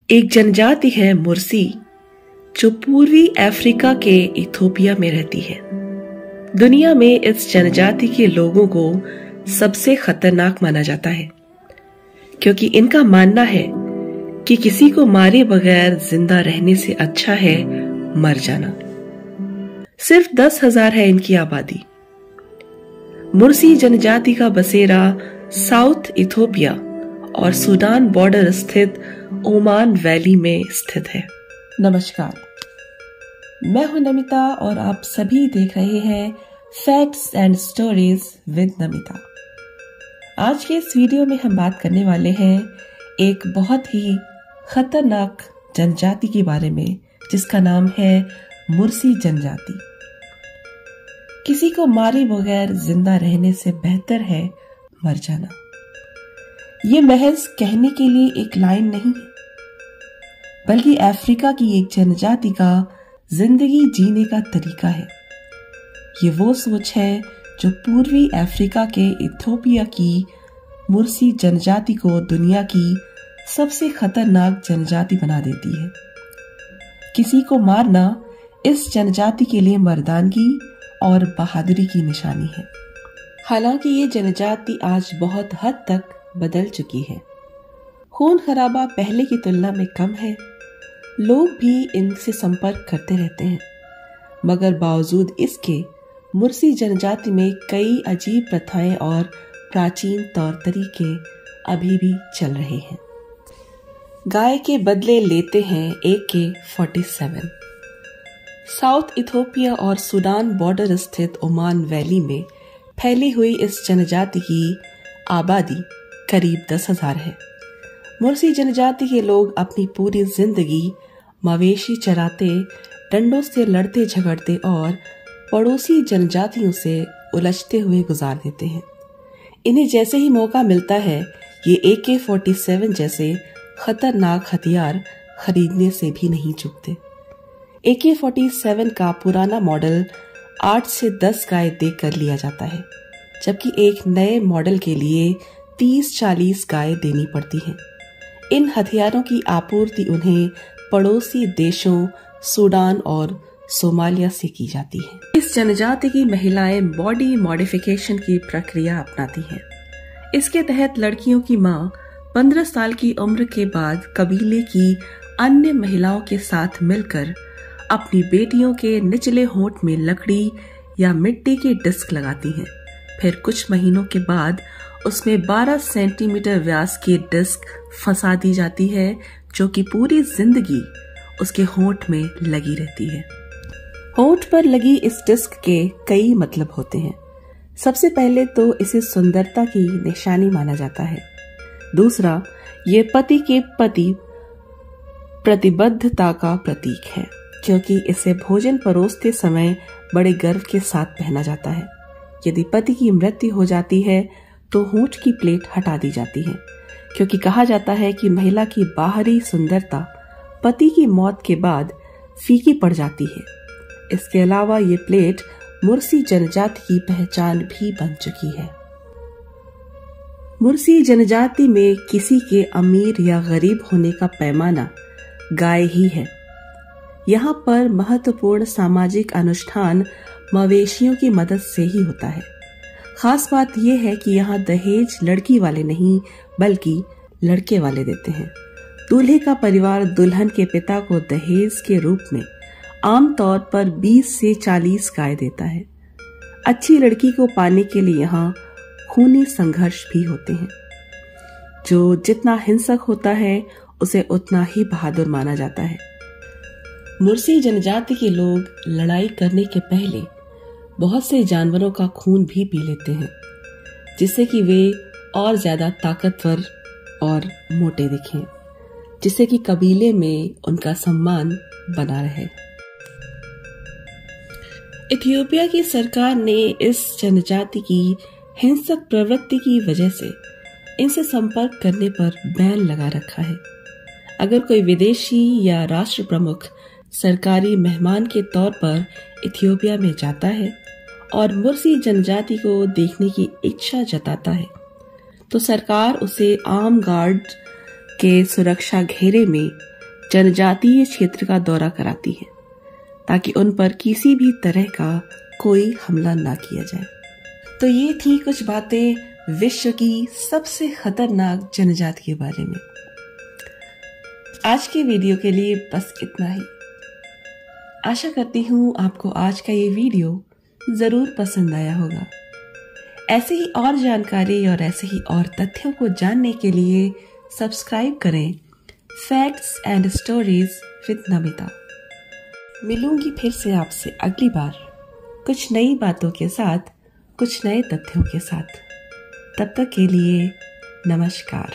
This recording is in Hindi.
एक जनजाति है मुर्सी, जो पूर्वी अफ्रीका के इथियोपिया में रहती है। दुनिया में इस जनजाति के लोगों को सबसे खतरनाक माना जाता है, क्योंकि इनका मानना है कि किसी को मारे बगैर जिंदा रहने से अच्छा है मर जाना। सिर्फ 10,000 है इनकी आबादी। मुर्सी जनजाति का बसेरा साउथ इथियोपिया और सूडान बॉर्डर स्थित ओमान वैली में स्थित है। नमस्कार, मैं हूं नमिता और आप सभी देख रहे हैं facts and stories with Namita. आज के इस वीडियो में हम बात करने वाले हैं एक बहुत ही खतरनाक जनजाति के बारे में, जिसका नाम है मुर्सी जनजाति। किसी को मारे बगैर जिंदा रहने से बेहतर है मर जाना। ये महज कहने के लिए एक लाइन नहीं है, बल्कि अफ्रीका की एक जनजाति का जिंदगी जीने का तरीका है। ये वो सोच है जो पूर्वी अफ्रीका के इथियोपिया की मुर्सी जनजाति को दुनिया की सबसे खतरनाक जनजाति बना देती है। किसी को मारना इस जनजाति के लिए मर्दानगी और बहादुरी की निशानी है। हालांकि ये जनजाति आज बहुत हद तक बदल चुकी है। खून खराबा पहले की तुलना में कम है। लोग भी इनसे संपर्क करते रहते हैं, मगर बावजूद इसके मुर्सी जनजाति में कई अजीब प्रथाएं और प्राचीन तौर तरीके अभी भी चल रहे हैं। गाय के बदले लेते हैं AK-47। साउथ इथियोपिया और सूडान बॉर्डर स्थित ओमान वैली में फैली हुई इस जनजाति की आबादी करीब 10,000 है। मुर्सी जनजाति के लोग अपनी पूरी जिंदगी मवेशी चराते, डंडों से लड़ते झगड़ते और पड़ोसी जनजातियों से उलझते हुए गुजार देते हैं। इन्हें जैसे ही मौका मिलता है, ये AK-47 जैसे खतरनाक हथियार खरीदने से भी नहीं चूकते। AK-47 का पुराना मॉडल 8 से 10 गाय देकर लिया जाता है, जबकि एक नए मॉडल के लिए 30-40 गाय देनी पड़ती हैं। इन हथियारों की आपूर्ति उन्हें पड़ोसी देशों सूडान और सोमालिया से की जाती है। इस जनजाति की महिलाएं बॉडी मॉडिफिकेशन की प्रक्रिया अपनाती हैं। इसके तहत लड़कियों की मां 15 साल की उम्र के बाद कबीले की अन्य महिलाओं के साथ मिलकर अपनी बेटियों के निचले होंठ में लकड़ी या मिट्टी के डिस्क लगाती हैं। फिर कुछ महीनों के बाद उसमें 12 सेंटीमीटर व्यास की डिस्क फंसा दी जाती है, जो कि पूरी जिंदगी उसके होंठ में लगी रहती है। होंठ पर लगी इस डिस्क के कई मतलब होते हैं। सबसे पहले तो इसे सुंदरता की निशानी माना जाता है। दूसरा, ये पति के प्रति प्रतिबद्धता का प्रतीक है, क्योंकि इसे भोजन परोसते समय बड़े गर्व के साथ पहना जाता है। यदि पति की मृत्यु हो जाती है तो होंठ की प्लेट हटा दी जाती है, क्योंकि कहा जाता है कि महिला की बाहरी सुंदरता पति की मौत के बाद फीकी पड़ जाती है। इसके अलावा ये प्लेट मुर्सी जनजाति की पहचान भी बन चुकी है। मुर्सी जनजाति में किसी के अमीर या गरीब होने का पैमाना गाय ही है। यहाँ पर महत्वपूर्ण सामाजिक अनुष्ठान मवेशियों की मदद से ही होता है। खास बात यह है कि यहाँ दहेज लड़की वाले नहीं, बल्कि लड़के वाले देते हैं। दूल्हे का परिवार दुल्हन के पिता को दहेज के रूप में आमतौर पर 20 से 40 गाय देता है। अच्छी लड़की को पाने के लिए यहाँ खूनी संघर्ष भी होते हैं। जो जितना हिंसक होता है, उसे उतना ही बहादुर माना जाता है। मुर्सी जनजाति के लोग लड़ाई करने के पहले बहुत से जानवरों का खून भी पी लेते हैं, जिससे कि वे और ज्यादा ताकतवर और मोटे दिखें, जिससे कि कबीले में उनका सम्मान बना रहे। इथियोपिया की सरकार ने इस जनजाति की हिंसक प्रवृत्ति की वजह से इनसे संपर्क करने पर बैन लगा रखा है। अगर कोई विदेशी या राष्ट्र प्रमुख सरकारी मेहमान के तौर पर इथियोपिया में जाता है और मुर्सी जनजाति को देखने की इच्छा जताता है, तो सरकार उसे आर्म गार्ड के सुरक्षा घेरे में जनजातीय क्षेत्र का दौरा कराती हैं ताकि उन पर किसी भी तरह का कोई हमला ना किया जाए। तो ये थी कुछ बातें विश्व की सबसे खतरनाक जनजाति के बारे में। आज की वीडियो के लिए बस इतना ही। आशा करती हूँ आपको आज का ये वीडियो जरूर पसंद आया होगा। ऐसे ही और जानकारी और ऐसे ही और तथ्यों को जानने के लिए सब्सक्राइब करें facts and stories with Namita. मिलूंगी फिर से आपसे अगली बार कुछ नई बातों के साथ, कुछ नए तथ्यों के साथ। तब तक के लिए नमस्कार।